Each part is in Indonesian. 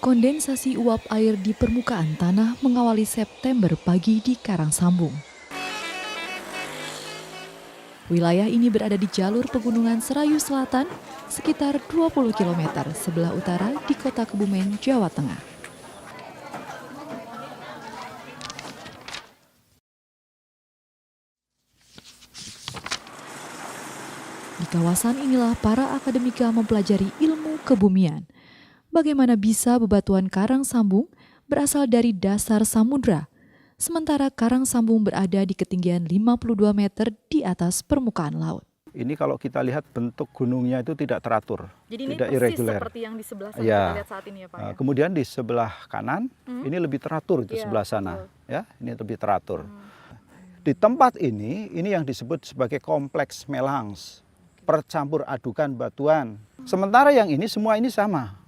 Kondensasi uap air di permukaan tanah mengawali September pagi di Karangsambung. Wilayah ini berada di jalur pegunungan Serayu Selatan, sekitar 20 km sebelah utara di kota Kebumen, Jawa Tengah. Di kawasan inilah para akademika mempelajari ilmu kebumian. Bagaimana bisa bebatuan Karangsambung berasal dari dasar samudra, sementara Karangsambung berada di ketinggian 52 meter di atas permukaan laut. Ini kalau kita lihat bentuk gunungnya itu tidak teratur, jadi tidak ini persis irregular. Seperti yang di sebelah sana Ya. kita lihat saat ini ya Pak. Ya? Kemudian di sebelah kanan ini lebih teratur itu sebelah sana, betul. ya ini lebih teratur. Di tempat ini yang disebut sebagai kompleks Melangs, percampur adukan batuan. Sementara yang ini semua ini sama.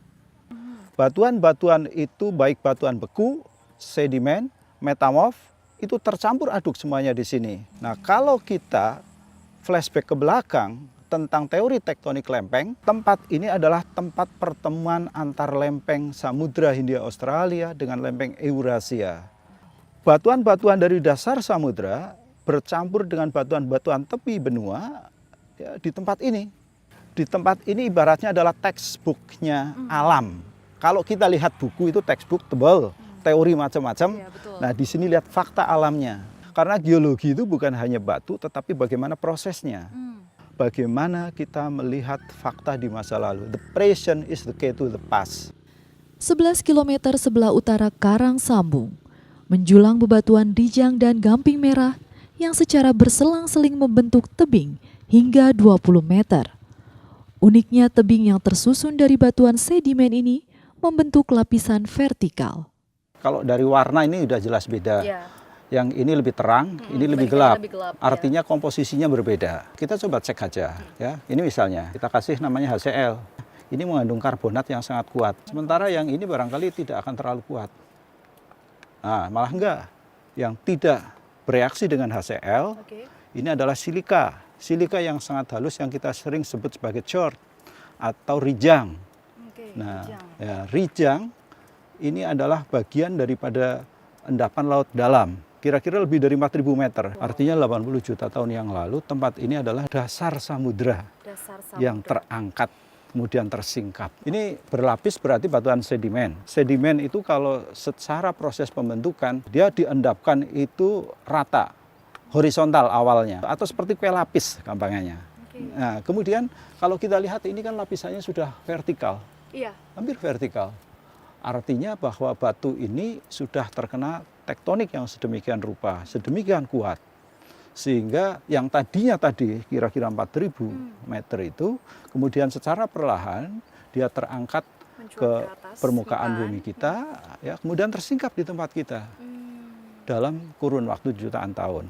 Batuan-batuan itu baik batuan beku, sedimen, metamorf itu tercampur aduk semuanya di sini. Nah kalau kita flashback ke belakang tentang teori tektonik lempeng, tempat ini adalah tempat pertemuan antar lempeng Samudra Hindia Australia dengan lempeng Eurasia. Batuan-batuan dari dasar samudra bercampur dengan batuan-batuan tepi benua ya, di tempat ini. Di tempat ini ibaratnya adalah textbooknya alam. Kalau kita lihat buku itu textbook tebal, teori macam-macam. Ya, nah di sini lihat fakta alamnya. Karena geologi itu bukan hanya batu, tetapi bagaimana prosesnya. Bagaimana kita melihat fakta di masa lalu. The present is the key to the past. 11 km sebelah utara Karangsambung, menjulang bebatuan Rijang dan Gamping Merah yang secara berselang-seling membentuk tebing hingga 20 meter. Uniknya tebing yang tersusun dari batuan sedimen ini membentuk lapisan vertikal. Kalau dari warna ini udah jelas beda. Ya. Yang ini lebih terang, ini lebih gelap. Artinya ya. komposisinya berbeda. Kita coba cek aja ya. Ini misalnya kita kasih namanya HCl. Ini mengandung karbonat yang sangat kuat. Sementara yang ini barangkali tidak akan terlalu kuat. Nah, malah enggak. Yang tidak bereaksi dengan HCl, ini adalah silika. Silika yang sangat halus yang kita sering sebut sebagai chert atau rijang. Nah, ya, rijang ini adalah bagian daripada endapan laut dalam. Kira-kira lebih dari 4.000 meter. Artinya 80 juta tahun yang lalu tempat ini adalah dasar samudra yang terangkat kemudian tersingkap. Ini berlapis berarti batuan sedimen. Sedimen itu kalau secara proses pembentukan dia diendapkan itu rata, horizontal awalnya atau seperti kue lapis gampangnya. Nah, kemudian kalau kita lihat ini kan lapisannya sudah vertikal. Iya. Hampir vertikal. Artinya bahwa batu ini sudah terkena tektonik yang sedemikian rupa, sedemikian kuat. Sehingga yang tadinya kira-kira 4.000 meter itu, kemudian secara perlahan dia terangkat ke permukaan bumi kita, ya, kemudian tersingkap di tempat kita dalam kurun waktu jutaan tahun.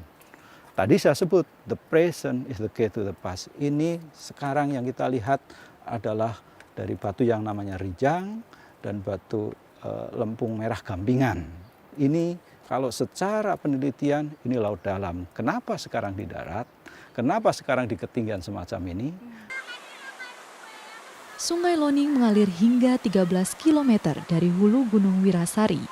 Tadi saya sebut, the present is the key to the past. Ini sekarang yang kita lihat adalah dari batu yang namanya rijang dan batu lempung merah gampingan. Ini kalau secara penelitian ini laut dalam. Kenapa sekarang di darat? Kenapa sekarang di ketinggian semacam ini? Sungai Loning mengalir hingga 13 km dari hulu Gunung Wirasari.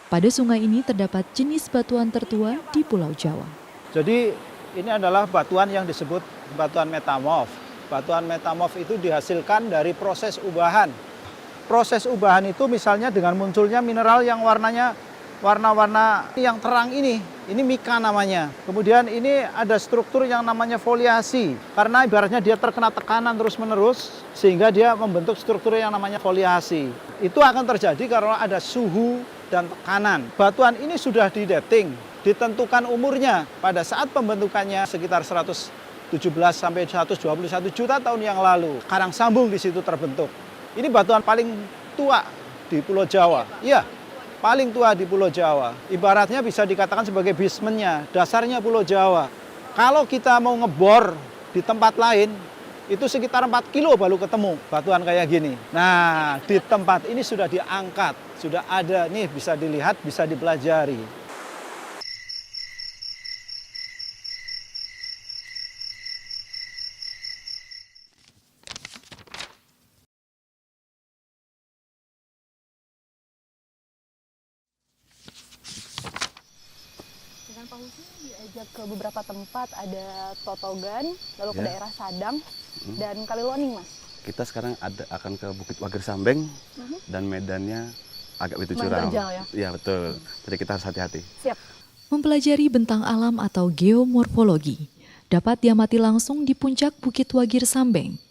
Pada sungai ini terdapat jenis batuan tertua di Pulau Jawa. Jadi ini adalah batuan yang disebut batuan metamorf. Batuan metamorf itu dihasilkan dari proses ubahan. Proses ubahan itu misalnya dengan munculnya mineral yang warnanya warna-warna yang terang ini mika namanya. Kemudian ini ada struktur yang namanya foliasi. Karena ibaratnya dia terkena tekanan terus-menerus sehingga dia membentuk struktur yang namanya foliasi. Itu akan terjadi karena ada suhu dan tekanan. Batuan ini sudah didating, ditentukan umurnya pada saat pembentukannya sekitar 117 sampai 121 juta tahun yang lalu. Karangsambung di situ terbentuk. Ini batuan paling tua di Pulau Jawa. Iya, paling tua di Pulau Jawa. Ibaratnya bisa dikatakan sebagai basementnya, dasarnya Pulau Jawa. Kalau kita mau ngebor di tempat lain, itu sekitar 4 kilo baru ketemu batuan kayak gini. Nah, di tempat ini sudah diangkat, sudah ada, nih bisa dilihat, bisa dipelajari. tahu sih diajak ke beberapa tempat, ada Totogan, lalu ke Ya. daerah Sadang dan Kaliloning, Mas. Kita sekarang akan ke Bukit Wagir Sambeng dan medannya agak begitu Lumayan curam. terjal ya? Iya betul. Jadi kita harus hati-hati. Siap. Mempelajari bentang alam atau geomorfologi dapat diamati langsung di puncak Bukit Wagir Sambeng.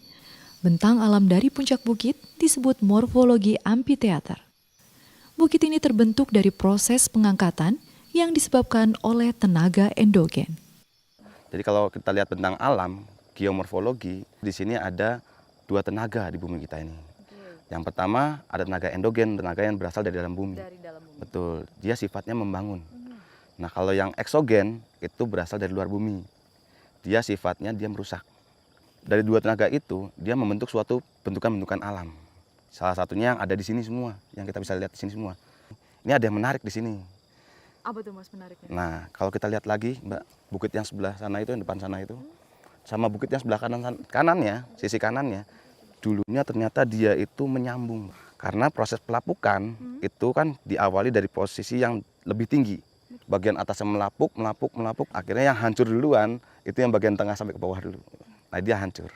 Bentang alam dari puncak bukit disebut morfologi amphitheater. Bukit ini terbentuk dari proses pengangkatan yang disebabkan oleh tenaga endogen. Jadi kalau kita lihat bentang alam, geomorfologi, di sini ada dua tenaga di bumi kita ini. Yang pertama ada tenaga endogen, tenaga yang berasal dari dalam bumi. Betul, dia sifatnya membangun. Nah kalau yang eksogen itu berasal dari luar bumi. Dia sifatnya dia merusak. Dari dua tenaga itu dia membentuk suatu bentukan-bentukan alam. Salah satunya yang ada di sini semua, yang kita bisa lihat di sini semua. Ini ada yang menarik di sini. Apa tuh Mas menariknya? Nah kalau kita lihat lagi Mbak, bukit yang sebelah sana itu, yang depan sana itu, sama bukit yang sebelah kanannya, sisi kanannya, dulunya ternyata dia itu menyambung. Karena proses pelapukan itu kan diawali dari posisi yang lebih tinggi. Bagian atasnya melapuk, akhirnya yang hancur duluan itu yang bagian tengah sampai ke bawah dulu. Nah dia hancur.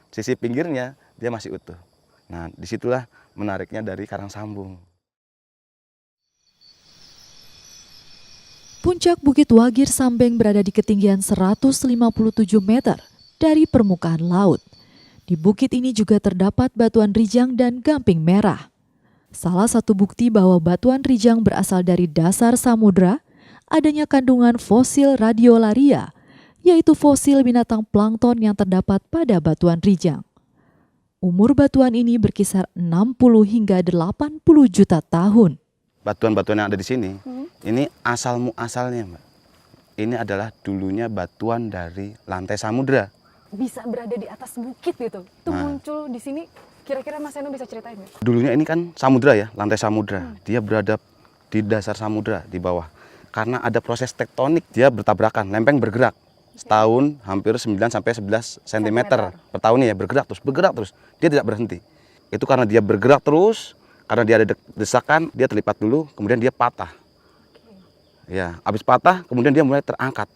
Sisi pinggirnya dia masih utuh. Nah disitulah menariknya dari Karang Sambung. Puncak Bukit Wagir Sambeng berada di ketinggian 157 meter dari permukaan laut. Di bukit ini juga terdapat batuan rijang dan gamping merah. Salah satu bukti bahwa batuan rijang berasal dari dasar samudra adanya kandungan fosil radiolaria, yaitu fosil binatang plankton yang terdapat pada batuan rijang. Umur batuan ini berkisar 60 hingga 80 juta tahun. Batuan-batuan yang ada di sini, ini asal muasalnya Mbak. Ini adalah dulunya batuan dari lantai samudra. Bisa berada di atas bukit gitu. Itu Nah. muncul di sini. Kira-kira Mas Eno bisa ceritain nggak? Dulunya ini kan samudra ya, lantai samudra. Dia berada di dasar samudra di bawah. Karena ada proses tektonik, dia bertabrakan, lempeng bergerak. Setahun hampir 9 sampai 11 cm per tahun ya, bergerak terus. Dia tidak berhenti. Itu karena dia bergerak terus, karena dia ada desakan, dia terlipat dulu, kemudian dia patah. Ya, habis patah, kemudian dia mulai terangkat.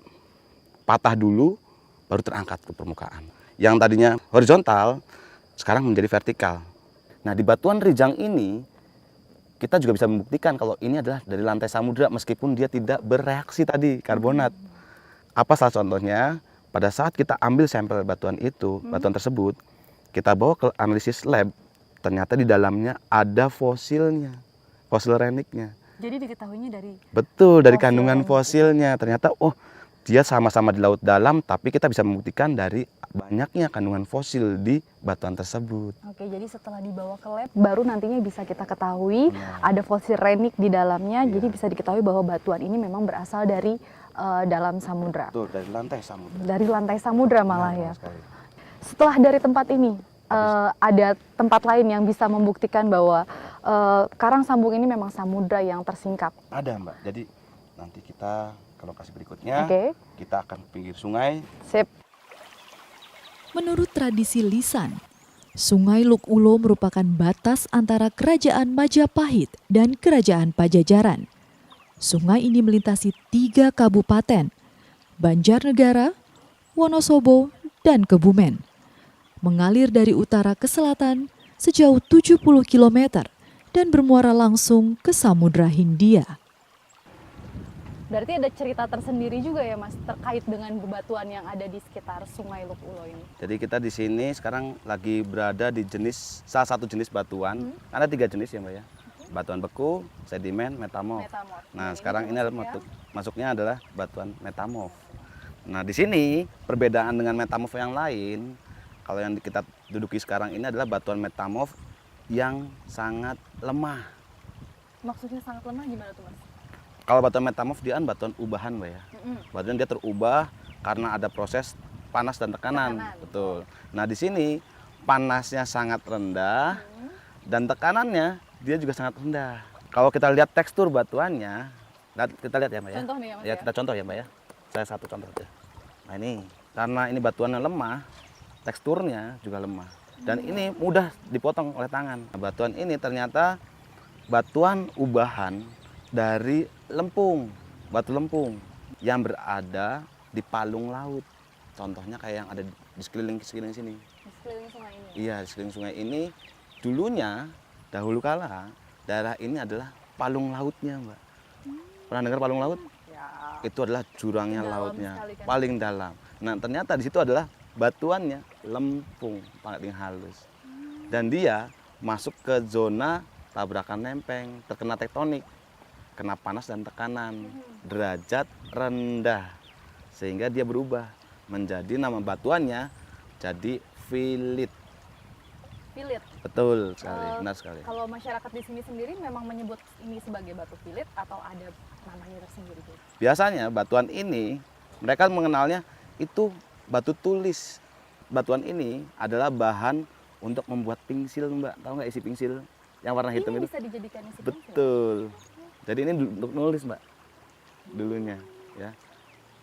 Patah dulu, baru terangkat ke permukaan. Yang tadinya horizontal, sekarang menjadi vertikal. Nah, di batuan rijang ini, kita juga bisa membuktikan kalau ini adalah dari lantai samudra meskipun dia tidak bereaksi tadi, karbonat. Apa salah contohnya? Pada saat kita ambil sampel batuan itu, batuan tersebut, kita bawa ke analisis lab, ternyata di dalamnya ada fosilnya, fosil reliknya. Jadi diketahuinya dari Betul, dari Fosil kandungan relik. fosilnya. Ternyata, oh dia sama-sama di laut dalam, tapi kita bisa membuktikan dari banyaknya kandungan fosil di batuan tersebut. Oke, jadi setelah dibawa ke lab, baru nantinya bisa kita ketahui ada fosil relik di dalamnya. Jadi bisa diketahui bahwa batuan ini memang berasal dari dalam samudra. Betul, dari lantai samudra. Dari lantai samudra malah ya. Sekali. Setelah dari tempat ini, ada tempat lain yang bisa membuktikan bahwa Karang Sambung ini memang samudra yang tersingkap. Ada Mbak, jadi nanti kita ke lokasi berikutnya, Oke, kita akan ke pinggir sungai. sip. Menurut tradisi lisan, Sungai Luk Ulo merupakan batas antara Kerajaan Majapahit dan Kerajaan Pajajaran. Sungai ini melintasi 3 kabupaten, Banjarnegara, Wonosobo, dan Kebumen. Mengalir dari utara ke selatan sejauh 70 km dan bermuara langsung ke Samudra Hindia. Berarti ada cerita tersendiri juga ya Mas terkait dengan bebatuan yang ada di sekitar Sungai Luk Ulo ini. Jadi kita di sini sekarang lagi berada di salah satu jenis batuan. Ada 3 jenis ya Mbak ya. Batuan beku, sedimen, metamorf. Metamorf. Nah, Ini sekarang ini adalah masuknya. masuknya adalah batuan metamorf. Nah, di sini perbedaan dengan metamorf yang lain, kalau yang kita duduki sekarang ini adalah batuan metamorf yang sangat lemah. Maksudnya sangat lemah gimana tuh Mas? Kalau batuan metamorf dia kan batuan ubahan Mbak ya. Batuan dia terubah karena ada proses panas dan tekanan. Betul. Nah, di sini panasnya sangat rendah dan tekanannya dia juga sangat rendah. Kalau kita lihat tekstur batuannya, kita lihat ya Mbak ya. Contoh nih ya Mas Ya, kita contoh ya Mbak ya. Saya satu contoh saja. Nah, ini karena ini batuannya lemah, teksturnya juga lemah. Dan ini mudah dipotong oleh tangan. Nah, batuan ini ternyata batuan ubahan dari lempung, batu lempung. yang berada di palung laut. Contohnya kayak yang ada di sekeliling sini. Di sekeliling sungai ini. Iya, di sekeliling sungai ini dulunya dahulu kala daerah ini adalah palung lautnya, Mbak. Pernah dengar palung laut? Ya. Itu adalah jurangnya Dalam lautnya, sekali kan? paling dalam. Nah, ternyata di situ adalah batuannya lempung, paling halus. Dan dia masuk ke zona tabrakan lempeng, terkena tektonik, kena panas dan tekanan, derajat rendah. Sehingga dia berubah menjadi nama batuannya jadi filit. Filit. Betul sekali, benar sekali. Kalau masyarakat di sini sendiri memang menyebut ini sebagai batu filit atau ada namanya tersendiri? Biasanya batuan ini mereka mengenalnya itu batu tulis. Batuan ini adalah bahan untuk membuat pingsil, Mbak. Tahu nggak isi pingsil yang warna hitam Ini itu? bisa dijadikan isi pingsil? Betul. Jadi ini untuk nulis, Mbak. Dulunya, ya.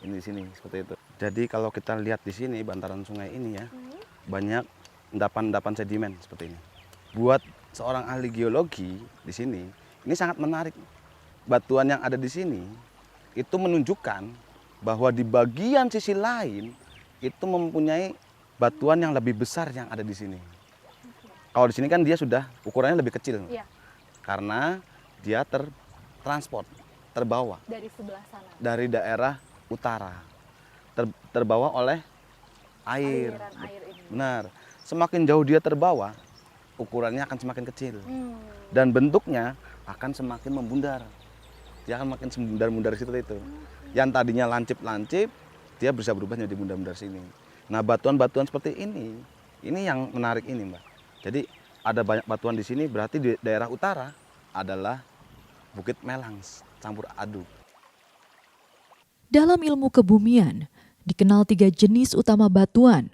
Ini di sini seperti itu. Jadi kalau kita lihat di sini bantaran sungai ini ya, banyak endapan-endapan sedimen seperti ini. Buat seorang ahli geologi di sini, ini sangat menarik. Batuan yang ada di sini itu menunjukkan bahwa di bagian sisi lain itu mempunyai batuan yang lebih besar yang ada di sini. Kalau di sini kan dia sudah ukurannya lebih kecil. Iya. Karena dia tertransport, terbawa Dari sebelah sana. dari daerah utara. Terbawa oleh air. Aliran air ini. Benar. Semakin jauh dia terbawa, ukurannya akan semakin kecil. Dan bentuknya akan semakin membundar. Dia akan makin membundar-mundar seperti itu. Yang tadinya lancip-lancip, dia bisa berubah menjadi bundar-bundar sini. Nah, batuan-batuan seperti ini yang menarik ini, Mbak. Jadi ada banyak batuan di sini, berarti di daerah utara adalah Bukit Melang, campur aduk. Dalam ilmu kebumian, dikenal 3 jenis utama batuan,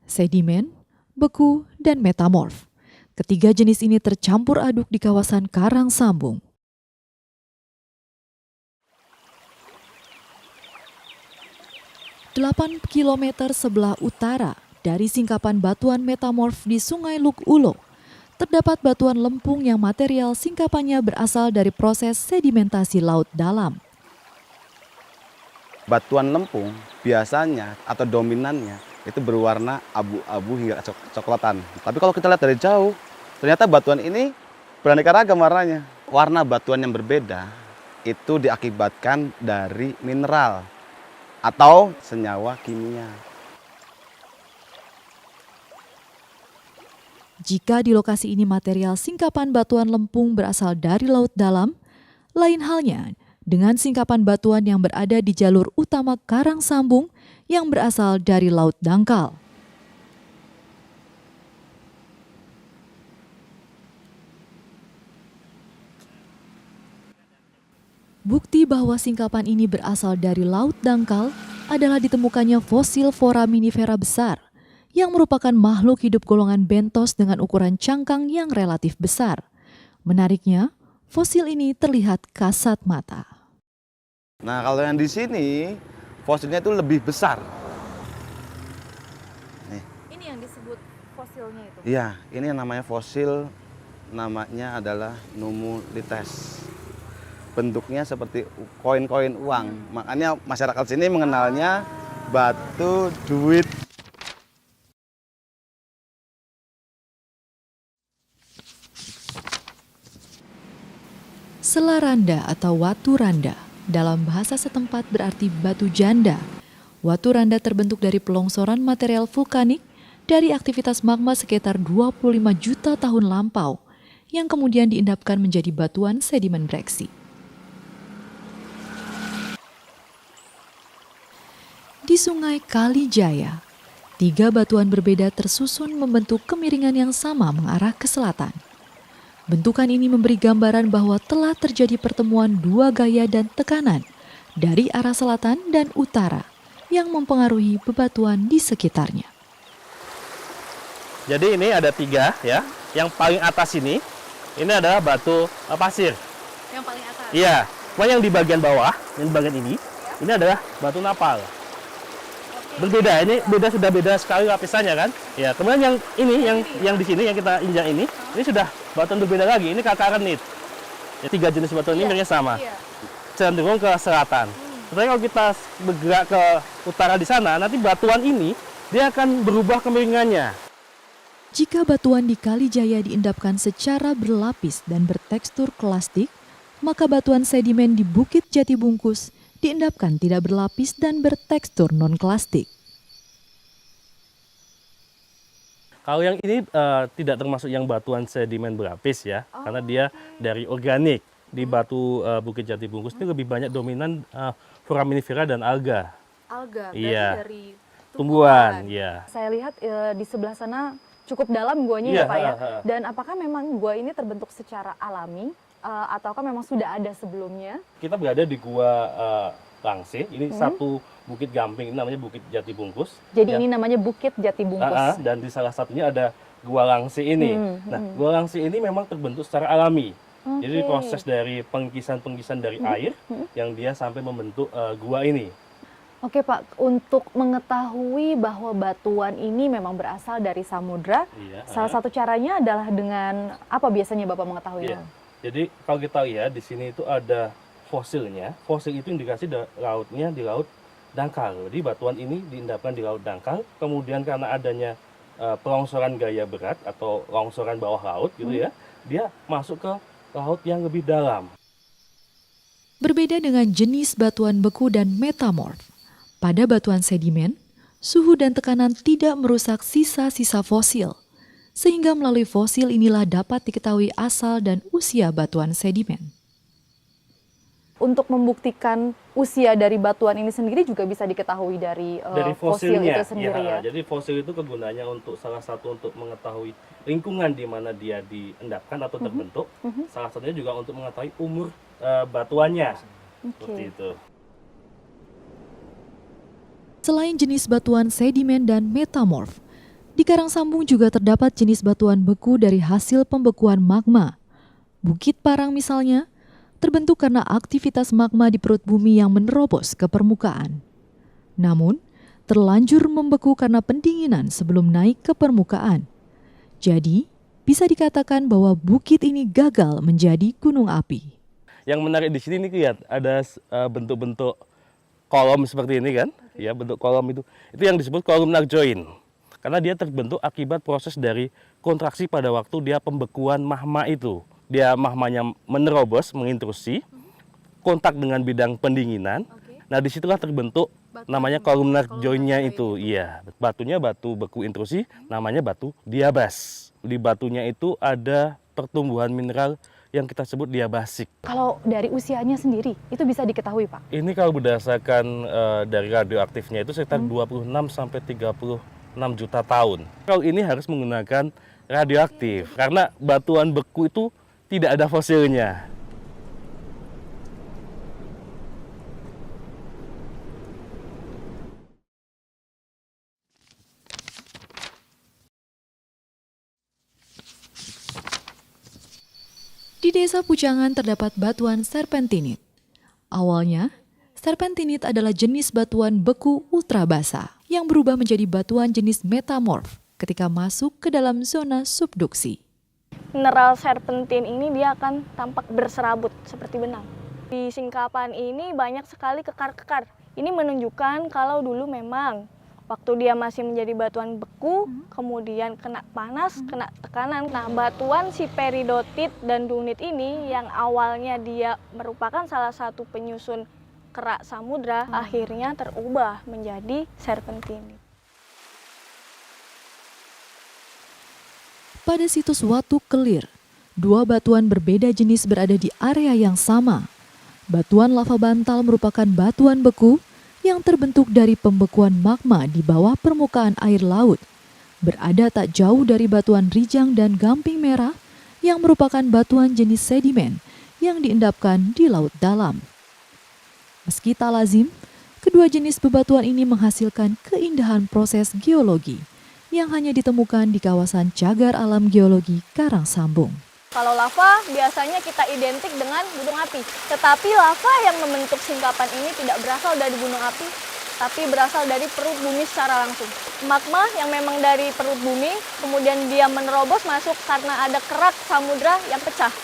sedimen, beku, dan metamorf. Ketiga jenis ini tercampur aduk di kawasan Karang Sambung. Delapan kilometer sebelah utara dari singkapan batuan metamorf di Sungai Luk Ulo, terdapat batuan lempung yang material singkapannya berasal dari proses sedimentasi laut dalam. Batuan lempung biasanya atau dominannya itu berwarna abu-abu hingga coklatan. Tapi kalau kita lihat dari jauh, ternyata batuan ini beraneka ragam warnanya. Warna batuan yang berbeda itu diakibatkan dari mineral atau senyawa kimia. Jika di lokasi ini material singkapan batuan lempung berasal dari laut dalam, lain halnya dengan singkapan batuan yang berada di jalur utama Karang Sambung yang berasal dari laut dangkal. Bukti bahwa singkapan ini berasal dari laut dangkal adalah ditemukannya fosil foraminifera besar yang merupakan makhluk hidup golongan bentos dengan ukuran cangkang yang relatif besar. Menariknya, fosil ini terlihat kasat mata. Nah, kalau yang di sini fosilnya itu lebih besar. Nih. Ini yang disebut fosilnya itu? Iya, ini yang namanya fosil, namanya adalah Nummulites. Bentuknya seperti koin-koin uang. Makanya masyarakat sini mengenalnya batu duit. Selaranda atau watu randa dalam bahasa setempat berarti batu janda. Watu randa terbentuk dari pelongsoran material vulkanik dari aktivitas magma sekitar 25 juta tahun lampau yang kemudian diendapkan menjadi batuan sedimen breksi. Di Sungai Kalijaya, 3 batuan berbeda tersusun membentuk kemiringan yang sama mengarah ke selatan. Bentukan ini memberi gambaran bahwa telah terjadi pertemuan 2 gaya dan tekanan dari arah selatan dan utara yang mempengaruhi bebatuan di sekitarnya. Jadi ini ada 3 ya. Yang paling atas ini adalah batu pasir. Yang paling atas? Iya. Cuma yang di bagian bawah, yang di bagian ini adalah batu napal. Berbeda, ini sudah beda sekali lapisannya kan. Ya, kemudian yang ini yang di sini yang kita injak ini sudah batuan berbeda lagi. Ini kakarenit. Ya, 3 jenis batuan ini mereka sama. Cenderung ke selatan. Tetapi kalau kita bergerak ke utara di sana, nanti batuan ini dia akan berubah kemiringannya. Jika batuan di Kali Jaya diendapkan secara berlapis dan bertekstur klastik, maka batuan sedimen di Bukit Jati Bungkus diendapkan tidak berlapis dan bertekstur non-klastik. Kalau yang ini tidak termasuk yang batuan sedimen berlapis ya, karena dia dari organik. Di batu Bukit Jati Bungkus ini lebih banyak dominan foraminifera dan alga. Alga, Iya. dari Tumbuhan, ya. Saya lihat di sebelah sana cukup dalam guanya Iya, ya Pak ya. Dan apakah memang gua ini terbentuk secara alami ataukah memang sudah ada sebelumnya? Kita berada di Gua Langse, ini satu bukit gamping, ini namanya Bukit Jati Bungkus. Jadi Ya. ini namanya Bukit Jati Bungkus. Dan di salah satunya ada Gua Langse ini. Nah, Gua Langse ini memang terbentuk secara alami. Jadi proses dari pengkisan-pengkisan dari air yang dia sampai membentuk gua ini. Oke Pak, untuk mengetahui bahwa batuan ini memang berasal dari samudra, Iya, salah satu caranya adalah dengan apa biasanya Bapak mengetahuinya? Iya. Jadi kalau kita lihat di sini itu ada fosilnya. Fosil itu indikasi lautnya di laut dangkal. Jadi batuan ini diendapkan di laut dangkal. Kemudian karena adanya pelongsoran gaya berat atau longsoran bawah laut gitu ya, dia masuk ke laut yang lebih dalam. Berbeda dengan jenis batuan beku dan metamorf, pada batuan sedimen, suhu dan tekanan tidak merusak sisa-sisa fosil, sehingga melalui fosil inilah dapat diketahui asal dan usia batuan sedimen. Untuk membuktikan usia dari batuan ini sendiri juga bisa diketahui dari, Dari fosil fosilnya itu sendiri ya. Jadi fosil itu kegunaannya untuk salah satu untuk mengetahui lingkungan di mana dia diendapkan atau terbentuk. Salah satunya juga untuk mengetahui umur batuannya. Seperti itu. Selain jenis batuan sedimen dan metamorf, di Karangsambung juga terdapat jenis batuan beku dari hasil pembekuan magma. Bukit Parang misalnya, terbentuk karena aktivitas magma di perut bumi yang menerobos ke permukaan. Namun, terlanjur membeku karena pendinginan sebelum naik ke permukaan. Jadi, bisa dikatakan bahwa bukit ini gagal menjadi gunung api. Yang menarik di sini nih lihat ada bentuk-bentuk kolom seperti ini kan? Ya, bentuk kolom itu yang disebut columnar joint. Karena dia terbentuk akibat proses dari kontraksi pada waktu dia pembekuan magma itu. Dia magmanya menerobos, mengintrusi, kontak dengan bidang pendinginan. Nah, disitulah terbentuk namanya columnar joint-nya itu. Iya, batunya batu beku intrusi, namanya batu diabas. Di batunya itu ada pertumbuhan mineral yang kita sebut diabasik. Kalau dari usianya sendiri, itu bisa diketahui Pak? Ini kalau berdasarkan dari radioaktifnya itu sekitar 26 sampai 36 juta tahun. Kalau ini harus menggunakan radioaktif, karena batuan beku itu tidak ada fosilnya. Di Desa Pucangan terdapat batuan serpentinit. Awalnya, serpentinit adalah jenis batuan beku ultra basa yang berubah menjadi batuan jenis metamorf ketika masuk ke dalam zona subduksi. Mineral serpentin ini dia akan tampak berserabut seperti benang. Di singkapan ini banyak sekali kekar-kekar. Ini menunjukkan kalau dulu memang waktu dia masih menjadi batuan beku, kemudian kena panas, kena tekanan. Nah, batuan si peridotit dan dunit ini yang awalnya dia merupakan salah satu penyusun kerak samudra, akhirnya terubah menjadi serpentin. Pada situs Watu Kelir, dua batuan berbeda jenis berada di area yang sama. Batuan lava bantal merupakan batuan beku yang terbentuk dari pembekuan magma di bawah permukaan air laut, berada tak jauh dari batuan rijang dan gamping merah yang merupakan batuan jenis sedimen yang diendapkan di laut dalam. Meski tak lazim, kedua jenis bebatuan ini menghasilkan keindahan proses geologi yang hanya ditemukan di kawasan Cagar Alam Geologi Karangsambung. Kalau lava biasanya kita identik dengan gunung api. Tetapi lava yang membentuk singkapan ini tidak berasal dari gunung api, tapi berasal dari perut bumi secara langsung. Magma yang memang dari perut bumi, kemudian dia menerobos masuk karena ada kerak samudra yang pecah.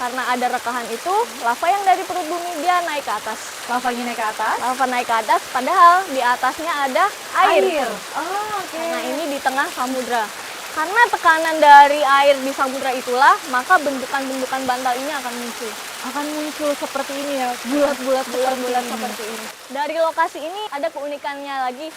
Karena ada rekahan itu, lava yang dari perut bumi dia naik ke atas. Lavanya naik ke atas. Lava naik ke atas, padahal di atasnya ada air. Oh, oke. Karena ini di tengah samudra. Karena tekanan dari air di samudra itulah, maka bentukan-bentukan bantal ini akan muncul. Akan muncul seperti ini ya, Bulat-bulat seperti ini. Dari lokasi ini ada keunikannya lagi.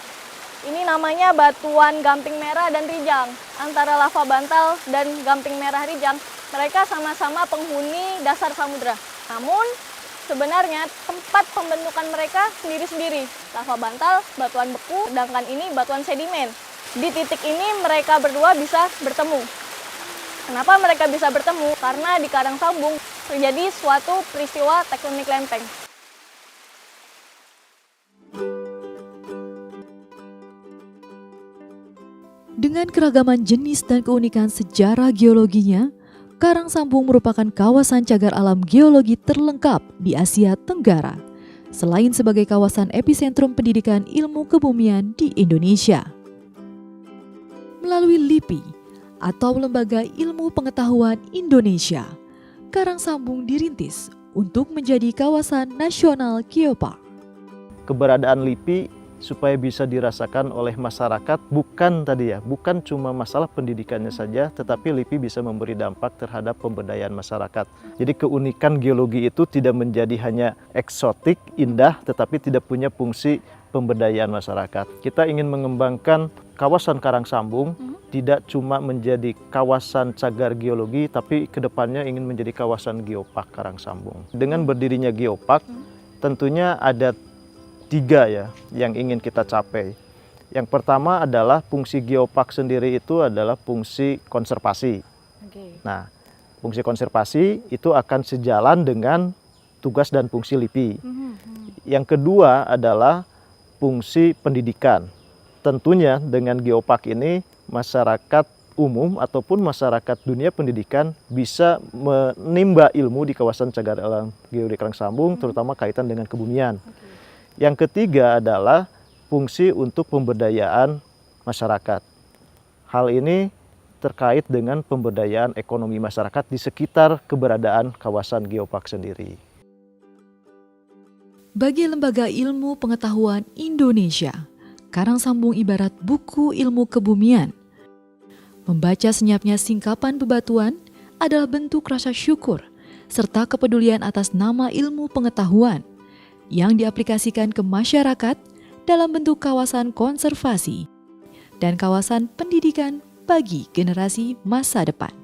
Ini namanya batuan gamping merah dan rijang. Antara lava bantal dan gamping merah rijang, mereka sama-sama penghuni dasar samudra. Namun, sebenarnya tempat pembentukan mereka sendiri-sendiri. Lava bantal, batuan beku, sedangkan ini batuan sedimen. Di titik ini mereka berdua bisa bertemu. Kenapa mereka bisa bertemu? Karena di Karang Sambung terjadi suatu peristiwa tektonik lempeng. Dengan keragaman jenis dan keunikan sejarah geologinya, Karang Sambung merupakan kawasan cagar alam geologi terlengkap di Asia Tenggara, selain sebagai kawasan epicentrum pendidikan ilmu kebumian di Indonesia. Melalui LIPI atau Lembaga Ilmu Pengetahuan Indonesia, Karang Sambung dirintis untuk menjadi kawasan nasional geopark. Keberadaan LIPI supaya bisa dirasakan oleh masyarakat bukan cuma masalah pendidikannya saja, tetapi LIPI bisa memberi dampak terhadap pemberdayaan masyarakat. Jadi keunikan geologi itu tidak menjadi hanya eksotik, indah, tetapi tidak punya fungsi pemberdayaan masyarakat. Kita ingin mengembangkan kawasan Karang Sambung tidak cuma menjadi kawasan cagar geologi, tapi kedepannya ingin menjadi kawasan geopark Karang Sambung. Dengan berdirinya geopark, tentunya ada 3 ya yang ingin kita capai. Yang pertama adalah fungsi geopark sendiri itu adalah fungsi konservasi. Nah, fungsi konservasi itu akan sejalan dengan tugas dan fungsi LIPI. Yang kedua adalah fungsi pendidikan. Tentunya dengan geopark ini masyarakat umum ataupun masyarakat dunia pendidikan bisa menimba ilmu di kawasan cagar alam geologi Karang Sambung, terutama kaitan dengan kebumian. Yang ketiga adalah fungsi untuk pemberdayaan masyarakat. Hal ini terkait dengan pemberdayaan ekonomi masyarakat di sekitar keberadaan kawasan geopark sendiri. Bagi Lembaga Ilmu Pengetahuan Indonesia, Karang Sambung ibarat buku ilmu kebumian. Membaca senyapnya singkapan bebatuan adalah bentuk rasa syukur serta kepedulian atas nama ilmu pengetahuan yang diaplikasikan ke masyarakat dalam bentuk kawasan konservasi dan kawasan pendidikan bagi generasi masa depan.